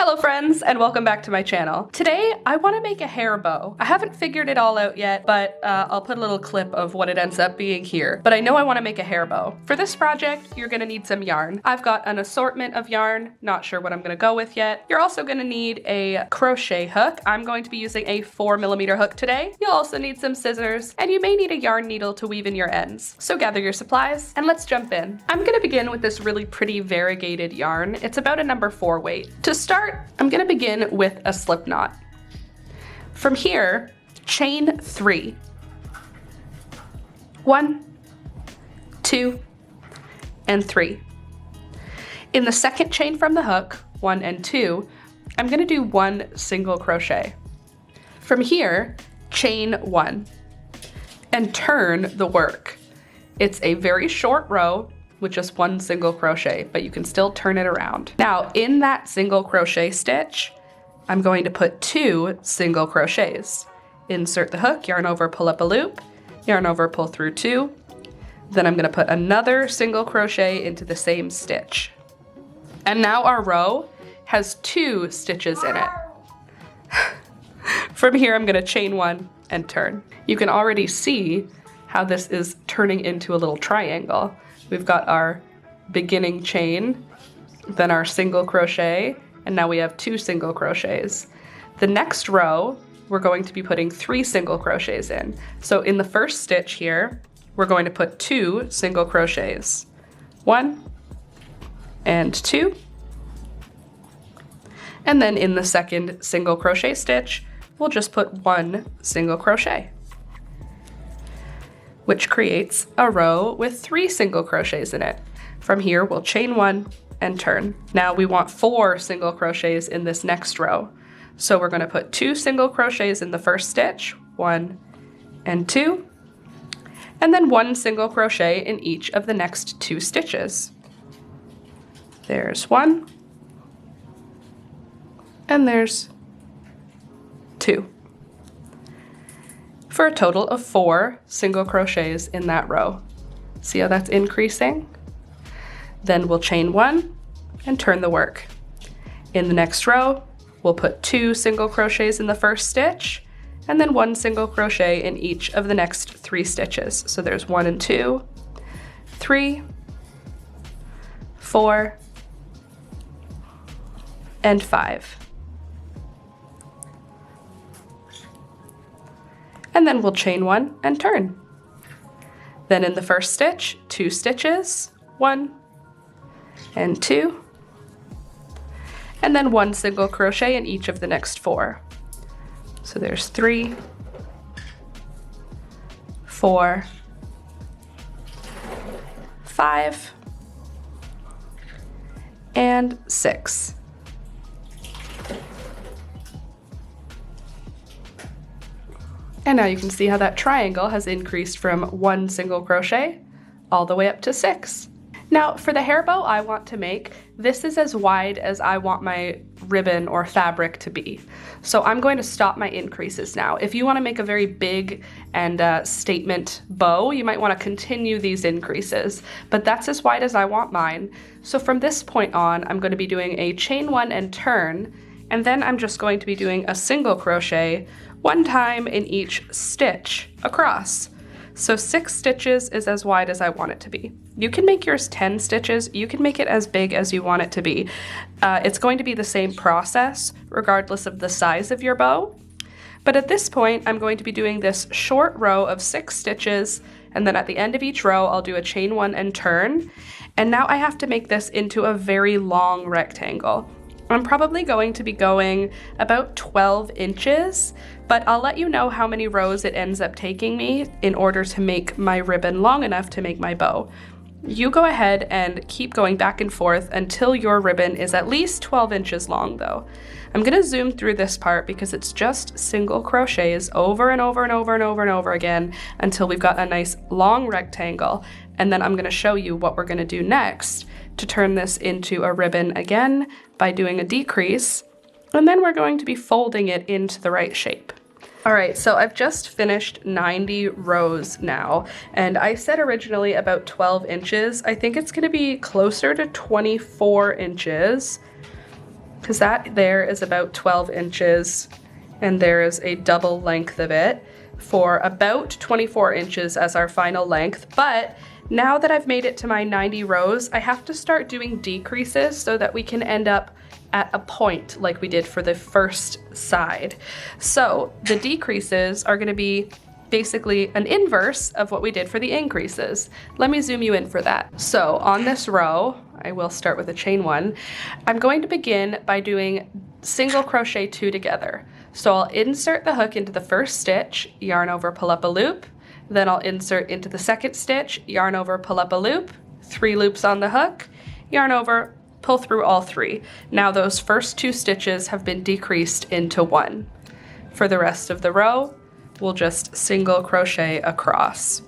Hello friends, and welcome back to my channel. Today, I want to make a hair bow. I haven't figured it all out yet, but I'll put a little clip of what it ends up being here. But I know I want to make a hair bow. For this project, you're going to need some yarn. I've got an assortment of yarn, not sure what I'm going to go with yet. You're also going to need a crochet hook. I'm going to be using a 4mm hook today. You'll also need some scissors, and you may need a yarn needle to weave in your ends. So gather your supplies, and let's jump in. I'm going to begin with this really pretty variegated yarn. It's about a number 4 weight. To start, I'm going to begin with a slip knot. From here, chain 3. 1, 2, and 3. In the second chain from the hook, 1 and 2, I'm going to do 1 single crochet. From here, chain 1 and turn the work. It's a very short row with just 1 single crochet, but you can still turn it around. Now, in that single crochet stitch, I'm going to put 2 single crochets. Insert the hook, yarn over, pull up a loop, yarn over, pull through 2. Then I'm gonna put another single crochet into the same stitch. And now our row has 2 stitches in it. From here, I'm gonna chain 1 and turn. You can already see how this is turning into a little triangle. We've got our beginning chain, then our single crochet, and now we have 2 single crochets. The next row, we're going to be putting 3 single crochets in. So in the first stitch here, we're going to put 2 single crochets. 1 and 2. And then in the second single crochet stitch, we'll just put 1 single crochet, which creates a row with 3 single crochets in it. From here, we'll chain 1 and turn. Now we want 4 single crochets in this next row. So we're gonna put 2 single crochets in the first stitch, 1 and 2, and then 1 single crochet in each of the next 2 stitches. There's 1, and there's 2. For a total of 4 single crochets in that row. See how that's increasing? Then we'll chain 1 and turn the work. In the next row, we'll put 2 single crochets in the first stitch, and then 1 single crochet in each of the next 3 stitches. So there's 1 and 2, 3, 4, and 5. And then we'll chain 1 and turn. Then in the first stitch, 2 stitches, 1 and 2, and then 1 single crochet in each of the next 4. So there's 3, 4, 5, and 6. And now you can see how that triangle has increased from 1 single crochet all the way up to 6. Now for the hair bow I want to make, this is as wide as I want my ribbon or fabric to be. So I'm going to stop my increases now. If you want to make a very big and statement bow, you might want to continue these increases, but that's as wide as I want mine. So from this point on, I'm going to be doing a chain 1 and turn, and then I'm just going to be doing a single crochet 1 time in each stitch across. So 6 stitches is as wide as I want it to be. You can make yours 10 stitches, you can make it as big as you want it to be. It's going to be the same process regardless of the size of your bow. But at this point, I'm going to be doing this short row of 6 stitches, and then at the end of each row, I'll do a chain 1 and turn. And now I have to make this into a very long rectangle. I'm probably going to be going about 12 inches, but I'll let you know how many rows it ends up taking me in order to make my ribbon long enough to make my bow. You go ahead and keep going back and forth until your ribbon is at least 12 inches long though. I'm gonna zoom through this part because it's just single crochets over and over and over and over and over again until we've got a nice long rectangle, and then I'm gonna show you what we're gonna do next to turn this into a ribbon again by doing a decrease, and then we're going to be folding it into the right shape. All right, so I've just finished 90 rows now, and I said originally about 12 inches. I think it's gonna be closer to 24 inches. because that there is about 12 inches and there is a double length of it for about 24 inches as our final length. But now that I've made it to my 90 rows, I have to start doing decreases so that we can end up at a point like we did for the first side. So the decreases are going to be basically an inverse of what we did for the increases. Let me zoom you in for that. So on this row, I will start with a chain one. I'm going to begin by doing single crochet 2 together. So I'll insert the hook into the first stitch, yarn over, pull up a loop, then I'll insert into the second stitch, yarn over, pull up a loop, 3 loops on the hook, yarn over, pull through all 3. Now those first 2 stitches have been decreased into 1. For the rest of the row, we'll just single crochet across.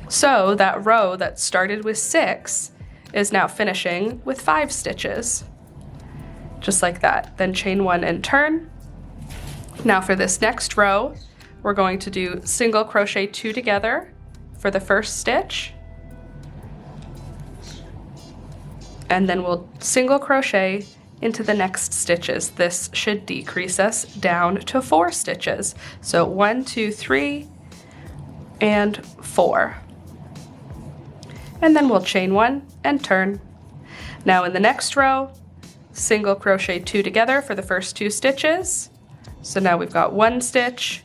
So that row that started with 6 is now finishing with 5 stitches. Just like that. Then chain 1 and turn. Now for this next row, we're going to do single crochet 2 together for the first stitch. And then we'll single crochet into the next stitches. This should decrease us down to 4 stitches. So 1, 2, 3, and 4. And then we'll chain 1 and turn. Now in the next row, single crochet 2 together for the first 2 stitches. So now we've got 1 stitch,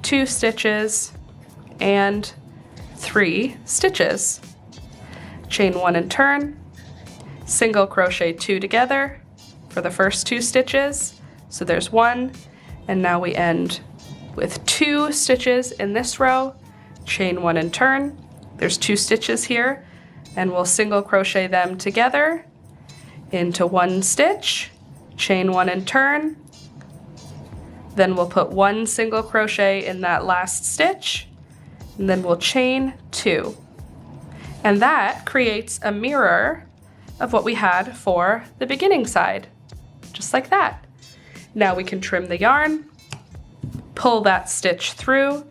2 stitches, and 3 stitches. Chain 1 and turn, single crochet 2 together for the first 2 stitches. So there's 1, and now we end with 2 stitches in this row, chain 1 and turn. There's 2 stitches here, and we'll single crochet them together into 1 stitch, chain 1 and turn. Then we'll put 1 single crochet in that last stitch, and then we'll chain 2. And that creates a mirror of what we had for the beginning side, just like that. Now we can trim the yarn, pull that stitch through,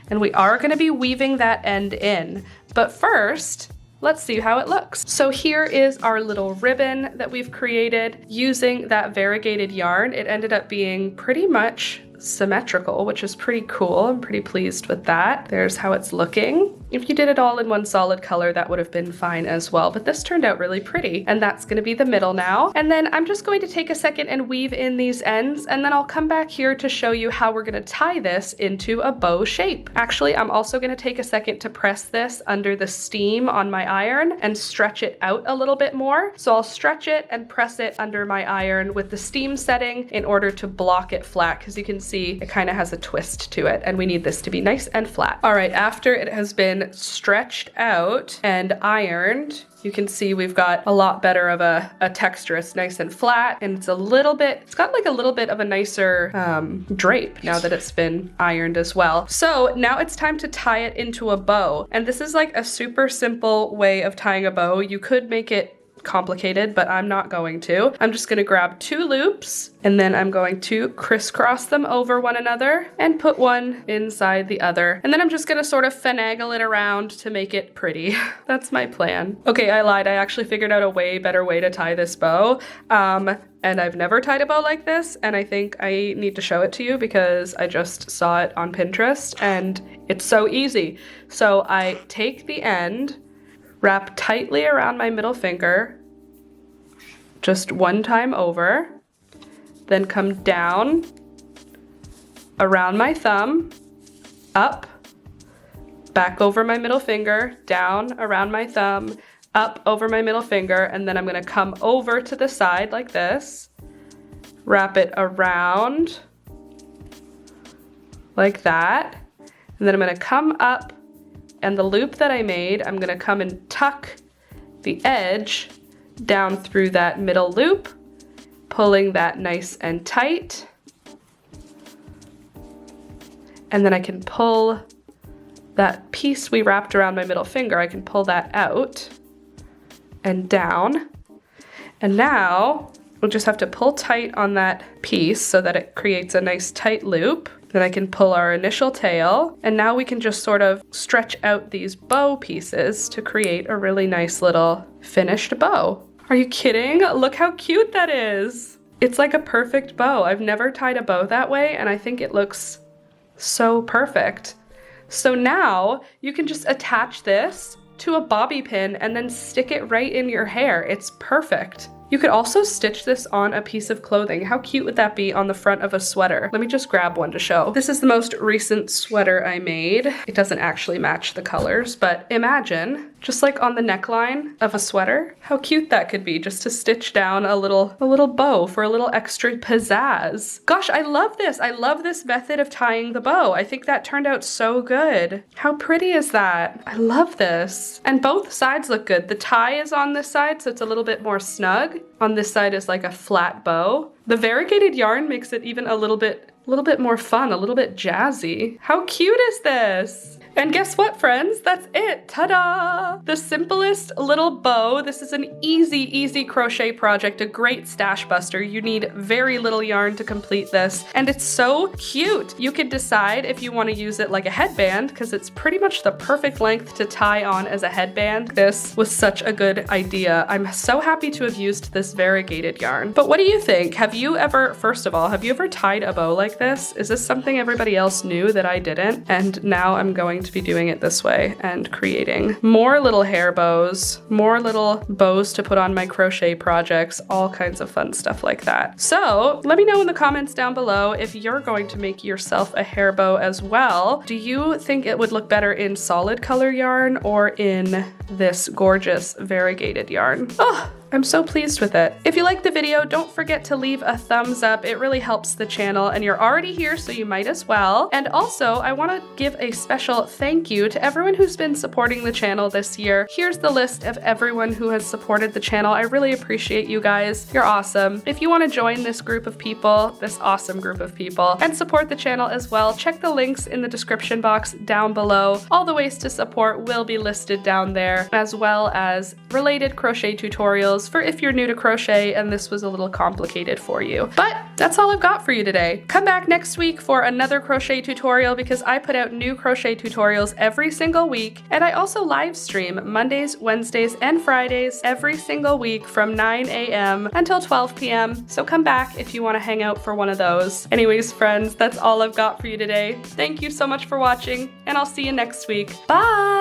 and we are going to be weaving that end in. But first, let's see how it looks. So here is our little ribbon that we've created using that variegated yarn. It ended up being pretty much symmetrical, which is pretty cool. I'm pretty pleased with that. There's how it's looking. If you did it all in one solid color, that would have been fine as well, but this turned out really pretty, and that's going to be the middle now. And then I'm just going to take a second and weave in these ends, and then I'll come back here to show you how we're going to tie this into a bow shape. Actually, I'm also going to take a second to press this under the steam on my iron and stretch it out a little bit more. So I'll stretch it and press it under my iron with the steam setting in order to block it flat, because you can see it kind of has a twist to it, and we need this to be nice and flat. All right, after it has been stretched out and ironed, you can see we've got a lot better of a texture. It's nice and flat, and it's got like a little bit of a nicer drape now that it's been ironed as well. So now it's time to tie it into a bow, and this is like a super simple way of tying a bow. You could make it complicated, but I'm not going to. I'm just going to grab 2 loops, and then I'm going to crisscross them over one another and put one inside the other. And then I'm just going to sort of finagle it around to make it pretty. That's my plan. Okay, I lied. I actually figured out a way better way to tie this bow. And I've never tied a bow like this, and I think I need to show it to you because I just saw it on Pinterest and it's so easy. So I take the end, wrap tightly around my middle finger, just one time over, then come down around my thumb, up, back over my middle finger, down around my thumb, up over my middle finger, and then I'm going to come over to the side like this, wrap it around like that, and then I'm going to come up, and the loop that I made, I'm going to come and tuck the edge down through that middle loop, pulling that nice and tight. And then I can pull that piece we wrapped around my middle finger, I can pull that out and down. And now we'll just have to pull tight on that piece so that it creates a nice tight loop. Then I can pull our initial tail, and now we can just sort of stretch out these bow pieces to create a really nice little finished bow. Are you kidding? Look how cute that is. It's like a perfect bow. I've never tied a bow that way, and I think it looks so perfect. So now you can just attach this to a bobby pin and then stick it right in your hair. It's perfect. You could also stitch this on a piece of clothing. How cute would that be on the front of a sweater? Let me just grab one to show. This is the most recent sweater I made. It doesn't actually match the colors, but imagine just like on the neckline of a sweater, how cute that could be, just to stitch down a little bow for a little extra pizzazz. Gosh, I love this. I love this method of tying the bow. I think that turned out so good. How pretty is that? I love this. And both sides look good. The tie is on this side, so it's a little bit more snug. On this side is like a flat bow. The variegated yarn makes it even a little bit more fun, a little bit jazzy. How cute is this? And guess what, friends? That's it. Ta-da! The simplest little bow. This is an easy crochet project, a great stash buster. You need very little yarn to complete this, and it's so cute. You could decide if you want to use it like a headband, because it's pretty much the perfect length to tie on as a headband. This was such a good idea. I'm so happy to have used this variegated yarn. But what do you think? Have you ever, first of all, have you ever tied a bow like this? Is this something everybody else knew that I didn't? And now I'm going to be doing it this way and creating more little hair bows, more little bows to put on my crochet projects, all kinds of fun stuff like that. So let me know in the comments down below if you're going to make yourself a hair bow as well. Do you think it would look better in solid color yarn or in this gorgeous variegated yarn? Oh, I'm so pleased with it. If you liked the video, don't forget to leave a thumbs up. It really helps the channel, and you're already here, so you might as well. And also, I want to give a special thank you to everyone who's been supporting the channel this year. Here's the list of everyone who has supported the channel. I really appreciate you guys. You're awesome. If you want to join this group of people, this awesome group of people, and support the channel as well, check the links in the description box down below. All the ways to support will be listed down there, as well as related crochet tutorials for if you're new to crochet and this was a little complicated for you. But that's all I've got for you today. Come back next week for another crochet tutorial, because I put out new crochet tutorials every single week, and I also live stream Mondays, Wednesdays, and Fridays every single week from 9 a.m. until 12 p.m. So come back if you want to hang out for one of those. Anyways, friends, that's all I've got for you today. Thank you so much for watching, and I'll see you next week. Bye!